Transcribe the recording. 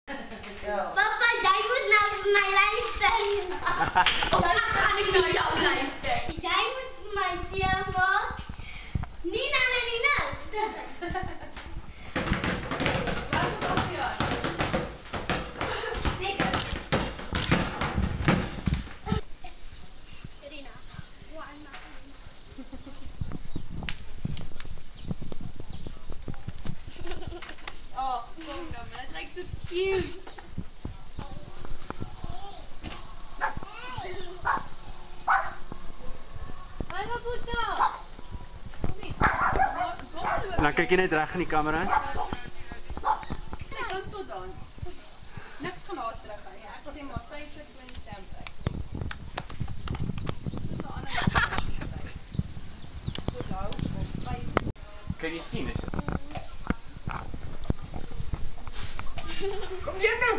Papa, jij moet naar mij luisteren. Jij ga ik naar jou luisteren. Jij moet mijn telefoon. Nina en Nina. Waar moet dat voor jou? Nee, Rina. Oh, kom dan, man. Het lijkt zo cute. Waar gaat het dan? Kom niet. Dan kyk jy net reg in die kamera. Sy kan so dans. Niks gaan haar terug aan nie. Ek sê maar sy is 'n klein champion. Dis 'n ander ding. So nou, Kan jy sien? Is kom hier nou.